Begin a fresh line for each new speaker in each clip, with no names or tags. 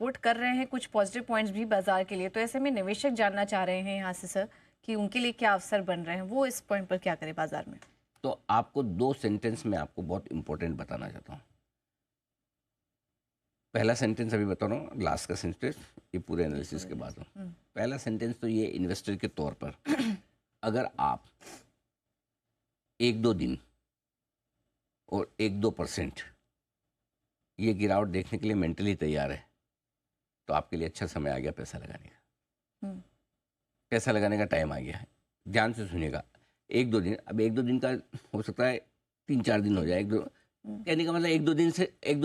Support कर रहे हैं, कुछ पॉजिटिव पॉइंट्स भी बाजार के लिए, तो ऐसे में निवेशक जानना चाह रहे हैं यहाँ से सर कि उनके लिए क्या अवसर बन रहे हैं, वो इस पॉइंट पर क्या करें बाजार में?
तो आपको 2 सेंटेंस में आपको बहुत इंपॉर्टेंट बताना चाहता हूँ। पहला सेंटेंस अभी बता रहा हूँ, लास्ट का सेंटेंस ये पूरे एनालिसिस के बाद हो। पहला सेंटेंस तो ये इन्वेस्टर के तौर पर अगर आप 1-2 दिन और 1-2% ये गिरावट देखने के लिए मेंटली तैयार है तो आपके लिए अच्छा समय आ गया पैसा लगाने का। पैसा लगाने का टाइम आ गया है। ध्यान से सुनिएगा। 1-2 दिन, अब 1-2 दिन का हो सकता है 3-4 दिन हो जाए। कहने का मतलब 1-2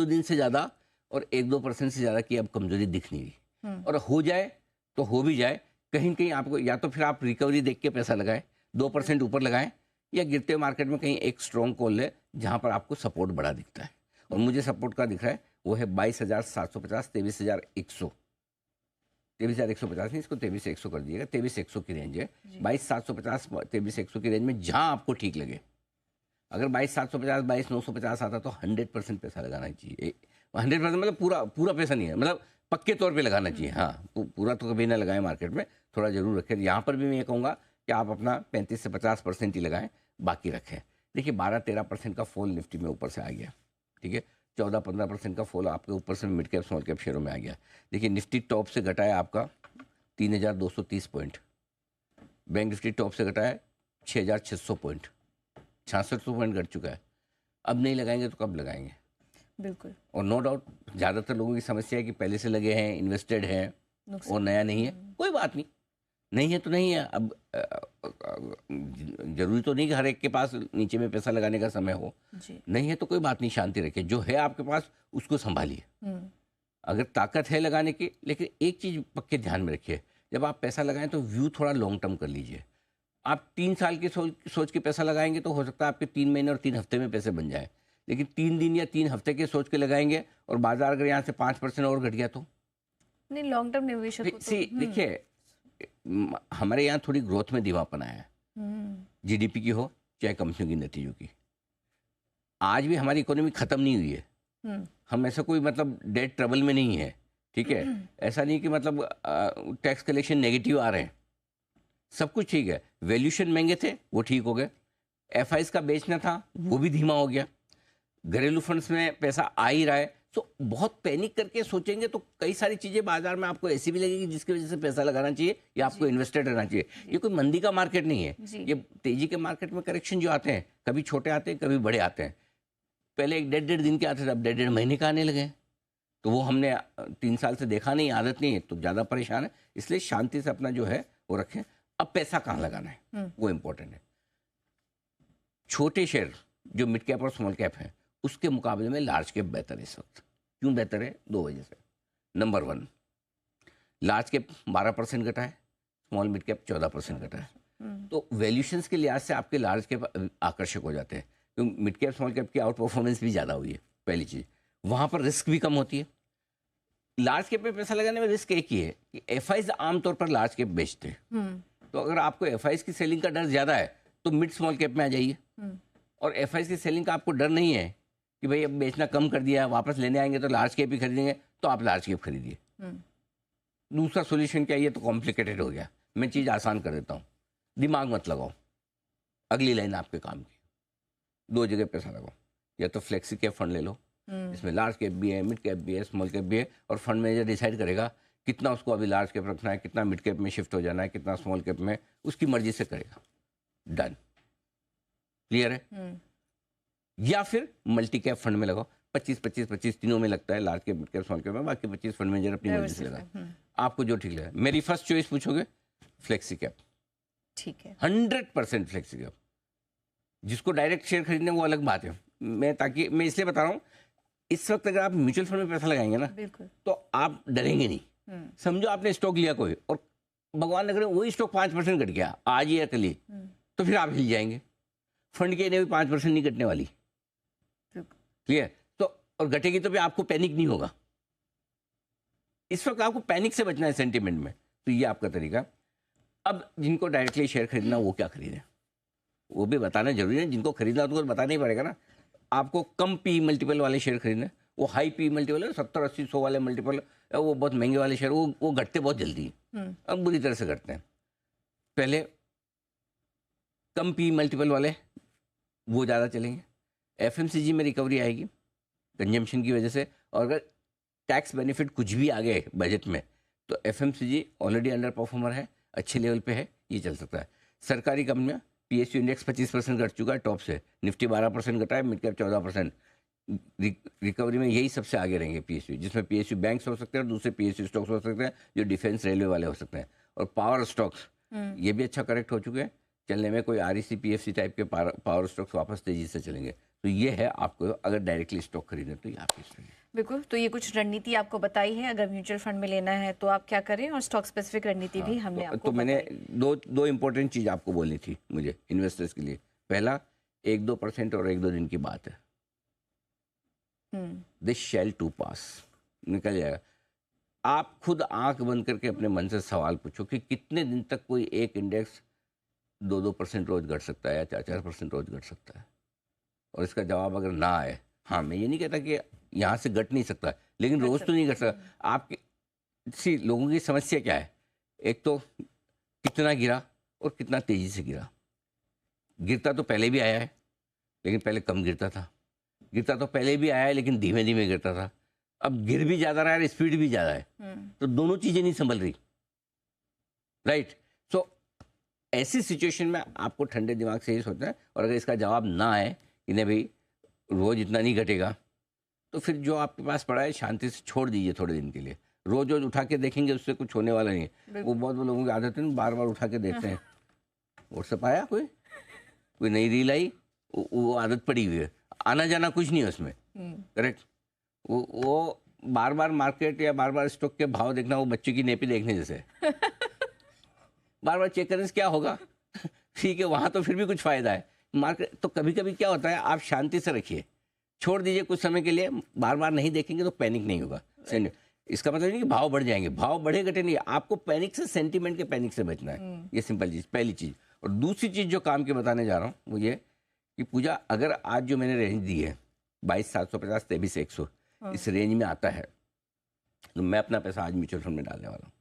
दिन से ज़्यादा और 1-2% से ज़्यादा की अब कमजोरी दिख नहीं रही। और हो जाए तो हो भी जाए, कहीं कहीं आपको या तो फिर आप रिकवरी देख के पैसा लगाएं, 2% ऊपर लगाएं, या गिरते मार्केट में कहीं एक स्ट्रॉन्ग कॉल है जहाँ पर आपको सपोर्ट बड़ा दिखता है। और मुझे सपोर्ट का दिख रहा है वो है 22,750, 23,100, 23,150 नहीं, इसको 23,100 कर दिएगा। 23,100 की रेंज है। 22,750, 23,100 की रेंज में जहाँ आपको ठीक लगे। अगर 22,750, 22,950 आता तो 100% पैसा लगाना चाहिए। 100% मतलब पूरा पैसा नहीं है, मतलब पक्के तौर पे लगाना चाहिए। हाँ, पूरा तो कभी ना लगाएं, मार्केट में थोड़ा जरूर रखें। यहाँ पर भी मैं ये कहूँगा कि आप अपना 35 से 50% ही लगाएं, बाकी रखें। देखिए 12-13% का फॉल निफ्टी में ऊपर से आ गया, ठीक है। 14-15% का फॉल आपके ऊपर से मिड कैप स्मॉल कैप शेयरों में आ गया। देखिए निफ्टी टॉप से घटा है आपका 3,230 पॉइंट, बैंक निफ्टी टॉप से घटा है 6,600 पॉइंट, 6600 पॉइंट घट चुका है। अब नहीं लगाएंगे तो कब लगाएंगे? बिल्कुल। और नो डाउट ज़्यादातर लोगों की समस्या है कि पहले से लगे हैं, इन्वेस्टेड हैं और नया नहीं है। कोई बात नहीं है तो नहीं है। अब जरूरी तो नहीं कि हर एक के पास नीचे में पैसा लगाने का समय हो। नहीं है तो कोई बात नहीं, शांति रखिए। जो है आपके पास उसको संभालिए। अगर ताकत है लगाने की, लेकिन एक चीज़ पक्के ध्यान में रखिए, जब आप पैसा लगाएं तो व्यू थोड़ा लॉन्ग टर्म कर लीजिए। आप 3 साल की सोच के पैसा लगाएंगे तो हो सकता है आपके 3 महीने और 3 हफ्ते में पैसे बन जाए। लेकिन 3 दिन या 3 हफ्ते के सोच के लगाएंगे और बाजार अगर यहाँ से 5% और घट गया तो
नहीं, लॉन्ग टर्म निवेशक को तो
देखिए हमारे यहाँ थोड़ी ग्रोथ में दीवापना है, जीडीपी की हो चाहे कंपनियों की नतीजों की। आज भी हमारी इकोनॉमी खत्म नहीं हुई है। हम ऐसा कोई मतलब डेट ट्रबल में नहीं है, ठीक है। ऐसा नहीं कि मतलब टैक्स कलेक्शन नेगेटिव आ रहे हैं, सब कुछ ठीक है। वैल्यूशन महंगे थे वो ठीक हो गए, एफआईज का बेचना था वो भी धीमा हो गया, घरेलू फंड्स में पैसा आ ही रहा है। तो बहुत पैनिक करके सोचेंगे तो कई सारी चीजें बाजार में आपको ऐसी भी लगेगी जिसकी वजह से पैसा लगाना चाहिए या आपको इन्वेस्टेड रहना चाहिए। ये कोई मंदी का मार्केट नहीं है। ये तेजी के मार्केट में करेक्शन जो आते हैं, कभी छोटे आते हैं कभी बड़े आते हैं। पहले 1-1.5 दिन के आते थे, अब 1.5 महीने का आने लगे। तो वो हमने 3 साल से देखा नहीं, आदत नहीं है, तो ज़्यादा परेशान है। इसलिए शांति से अपना जो है वो रखें। अब पैसा कहाँ लगाना है वो इम्पोर्टेंट है। छोटे शेयर जो मिड कैप और स्मॉल कैप है उसके मुकाबले में लार्ज कैप बेहतर है इस वक्त। क्यों बेहतर है? 2 वजह से। नंबर 1, लार्ज कैप 12% घटा है, स्मॉल मिड कैप 14% घटा है। तो वैल्यूशंस के लिहाज से आपके लार्ज कैप आकर्षक हो जाते हैं, क्योंकि मिड कैप स्मॉल कैप की आउट परफॉर्मेंस भी ज़्यादा हुई है। पहली चीज़, वहाँ पर रिस्क भी कम होती है। लार्ज कैप में पैसा लगाने में रिस्क एक ही है कि एफआईज आमतौर पर लार्ज कैप बेचते हैं। तो अगर आपको एफआईज की सेलिंग का डर ज़्यादा है तो मिड स्मॉल कैप में आ जाइए। और एफआईज की सेलिंग का आपको डर नहीं है कि भाई अब बेचना कम कर दिया, वापस लेने आएंगे तो लार्ज कैप ही खरीदेंगे, तो आप लार्ज कैप खरीदिए। दूसरा सोल्यूशन क्या, ये तो कॉम्प्लिकेटेड हो गया, मैं चीज़ आसान कर देता हूँ। दिमाग मत लगाओ, अगली लाइन आपके काम की। 2 जगह पैसा लगाओ, या तो फ्लेक्सी कैप फंड ले लो, इसमें लार्ज कैप भी है, मिड कैप भी है, स्मॉल कैप भी है, और फंड मैनेजर डिसाइड करेगा कितना उसको अभी लार्ज कैप रखना है, कितना मिड कैप में शिफ्ट हो जाना है, कितना स्मॉल कैप में, उसकी मर्जी से करेगा। डन, क्लियर है? या फिर मल्टी कैप फंड में लगाओ, 25-25-25 तीनों में लगता है, large cap, mid cap, small cap में, बाकी 25 फंड मैनेजर अपनी मर्जी से लगा। आपको जो ठीक लगे। मेरी फर्स्ट चॉइस पूछोगे, फ्लेक्सी कैप,
ठीक है,
100% फ्लेक्सी कैप। जिसको डायरेक्ट शेयर खरीदने वो अलग बात है। मैं इसलिए बता रहा हूँ, इस वक्त अगर आप म्यूचुअल फंड में पैसा लगाएंगे ना तो आप डरेंगे नहीं। समझो आपने स्टॉक लिया कोई और भगवान न करे वही स्टॉक 5% घट गया आज या कल ही, तो फिर आप हिल जाएंगे। फंड के भी 5% नहीं घटने वाली, क्लियर? तो और घटेगी तो भी आपको पैनिक नहीं होगा। इस वक्त आपको पैनिक से बचना है सेंटिमेंट में, तो ये आपका तरीका। अब जिनको डायरेक्टली शेयर खरीदना वो क्या खरीदें वो भी बताना जरूरी है। जिनको खरीदना तो बताना ही पड़ेगा ना। आपको कम पी मल्टीपल वाले शेयर खरीदने, वो हाई पी मल्टीपल 70-80-100 वाले मल्टीपल वो बहुत महंगे वाले शेयर वो घटते बहुत जल्दी, अब बुरी तरह से घटते हैं। पहले कम पी मल्टीपल वाले वो ज़्यादा चलेंगे, एफएमसीजी में रिकवरी आएगी कंजम्पशन की वजह से, और अगर टैक्स बेनिफिट कुछ भी आ गए बजट में तो एफएमसीजी ऑलरेडी अंडर परफॉर्मर है, अच्छे लेवल पे है, ये चल सकता है। सरकारी कंपनियां, पीएसयू इंडेक्स 25% घट चुका है टॉप से, निफ्टी 12% घटा है, मिड कैप 14%। रिकवरी में यही सबसे आगे रहेंगे पीएसयू, जिसमें पीएसयू बैंक्स हो सकते हैं और दूसरे पीएसयू स्टॉक्स हो सकते हैं जो डिफेंस रेलवे वाले हो सकते हैं, और पावर स्टॉक्स ये भी अच्छा करेक्ट हो चुके हैं, चलने में कोई आरईसी पीएफसी टाइप के पावर स्टॉक्स वापस तेजी से चलेंगे। तो ये है, आपको अगर डायरेक्टली स्टॉक खरीदें तो ये आपकी स्ट्रेटजी।
बिल्कुल, तो ये कुछ रणनीति आपको बताई है, अगर म्यूचुअल फंड में लेना है तो आप क्या करें, और स्टॉक स्पेसिफिक रणनीति भी हमने आपको
तो मैंने दो इम्पोर्टेंट चीज़ आपको बोलनी थी मुझे इन्वेस्टर्स के लिए। पहला, 1-2% और 1-2 दिन की बात है, दिस शैल टू पास, निकल जाएगा। आप खुद आंख बंद करके अपने मन से सवाल पूछो कि कितने दिन तक कोई एक इंडेक्स 2-2% रोज घट सकता है या 4-4% रोज घट सकता है, और इसका जवाब अगर ना आए, हाँ मैं ये नहीं कहता कि यहाँ से घट नहीं सकता, लेकिन रोज तो नहीं घट सकता। आपकी लोगों की समस्या क्या है, एक तो कितना गिरा और कितना तेजी से गिरा। गिरता तो पहले भी आया है लेकिन पहले कम गिरता था, गिरता तो पहले भी आया है लेकिन धीमे धीमे गिरता था, अब गिर भी ज़्यादा रहा है, स्पीड भी ज़्यादा है, तो दोनों चीज़ें नहीं संभल रही, राइट। सो ऐसी सिचुएशन में आपको ठंडे दिमाग से ही सोचना है, और अगर इसका जवाब ना आए कि नहीं भाई रोज़ इतना नहीं घटेगा, तो फिर जो आपके पास पड़ा है शांति से छोड़ दीजिए थोड़े दिन के लिए। रोज रोज उठा के देखेंगे उससे कुछ होने वाला नहीं है। वो बहुत लोगों की आदत है, बार बार उठा के देखते हैं। व्हाट्सएप आया, कोई नई रील आई, वो आदत पड़ी हुई है, आना जाना कुछ नहीं है उसमें, करेक्ट। वो बार बार मार्केट या बार बार स्टॉक के भाव देखना वो बच्चे की नेपी देखने जैसे बार बार चेक करने से क्या होगा ठीक है, वहाँ तो फिर भी कुछ फायदा है मार्केट। तो कभी कभी क्या होता है, आप शांति से रखिए, छोड़ दीजिए कुछ समय के लिए, बार बार नहीं देखेंगे तो पैनिक नहीं होगा। इसका मतलब नहीं कि भाव बढ़ जाएंगे, भाव बढ़े घटे नहीं, आपको पैनिक से, सेंटीमेंट के पैनिक से बचना है, ये सिंपल चीज़, पहली चीज़। और दूसरी चीज़ जो काम की बताने जा रहा हूँ वो ये कि पूजा, अगर आज जो मैंने रेंज दी है 22,750 23,100 इस रेंज में आता है, तो मैं अपना पैसा आज म्यूचुअल फंड में डालने वाला हूँ।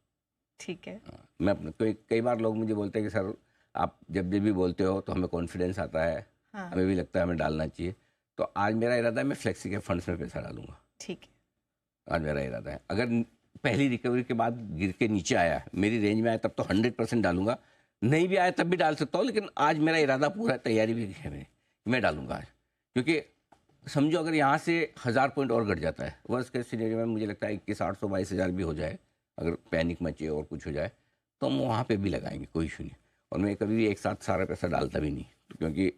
ठीक है।
मैं अपना, कई बार लोग मुझे बोलते हैं कि सर आप जब भी बोलते हो तो हमें कॉन्फिडेंस आता है, हमें भी लगता है हमें डालना चाहिए। तो आज मेरा इरादा है मैं फ्लेक्सी के फंड्स में पैसा डालूंगा।
ठीक है,
आज मेरा इरादा है, अगर पहली रिकवरी के बाद गिर के नीचे आया, मेरी रेंज में आया, तब तो 100% डालूंगा, नहीं भी आया तब भी डाल सकता हूँ, लेकिन आज मेरा इरादा पूरा, तैयारी भी है मेरी, मैं डालूंगा आज। क्योंकि समझो अगर यहाँ से 1000 पॉइंट और घट जाता है, वर्स्ट केस सिनेरियो में मुझे लगता है 21,800 22,000 भी हो जाए, अगर पैनिक मचे और कुछ हो जाए तो हम वहाँ पे भी लगाएंगे, कोई इशू नहीं। और मैं कभी भी एक साथ सारा पैसा डालता भी नहीं, तो क्योंकि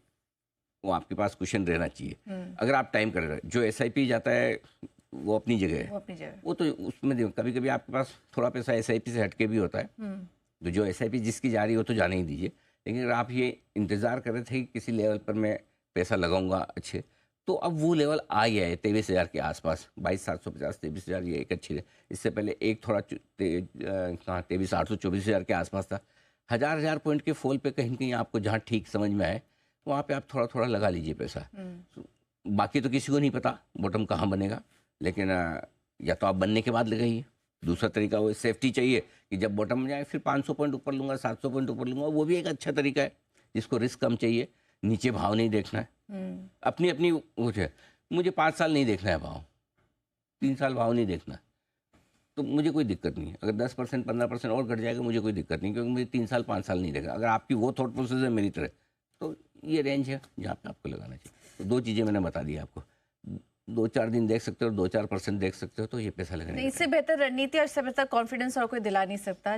वो आपके पास कुशन रहना चाहिए। अगर आप टाइम कर रहे हैं, जो SIP जाता है वो अपनी जगह है, वो तो उसमें कभी कभी आपके पास थोड़ा पैसा SIP से हटके भी होता है, तो जो SIP जिसकी जा रही हो तो जाने ही दीजिए। लेकिन अगर आप ये इंतज़ार कर रहे थे कि किसी लेवल पर मैं पैसा लगाऊंगा अच्छे, तो अब वो लेवल आ गया है 23,000 के आसपास, 22,750 23,000, ये एक अच्छी है। इससे पहले एक थोड़ा 23,800 24,000 के आसपास था। 1000 पॉइंट के फॉल पे कहीं ना कहीं आपको जहाँ ठीक समझ में आए वहाँ पे आप थोड़ा थोड़ा लगा लीजिए पैसा। बाकी तो किसी को नहीं पता बॉटम कहाँ बनेगा, लेकिन या तो आप बनने के बाद लगाइए। दूसरा तरीका वो सेफ्टी चाहिए कि जब बॉटम में जाए फिर 500 पॉइंट ऊपर लूँगा, 700 पॉइंट ऊपर लूँगा, वो भी एक अच्छा तरीका है जिसको रिस्क कम चाहिए। नीचे भाव नहीं देखना है, अपनी अपनी वो है। मुझे 5 साल नहीं देखना है भाव, 3 साल भाव नहीं देखना, तो मुझे कोई दिक्कत नहीं है। अगर 10% 15% और घट जाएगा मुझे कोई दिक्कत नहीं, क्योंकि मुझे 3 साल 5 साल नहीं देखना। अगर आपकी वो थॉट प्रोसेस है मेरी तरह, तो ये रेंज है जहाँ पे आपको लगाना चाहिए। तो 2 चीज़ें मैंने बता दी आपको, 2-4 दिन देख सकते हो, 2-4% देख सकते हो, तो ये पैसा लगाने।
इससे बेहतर रणनीति और इससे बेहतर कॉन्फिडेंस और कोई दिला नहीं सकता।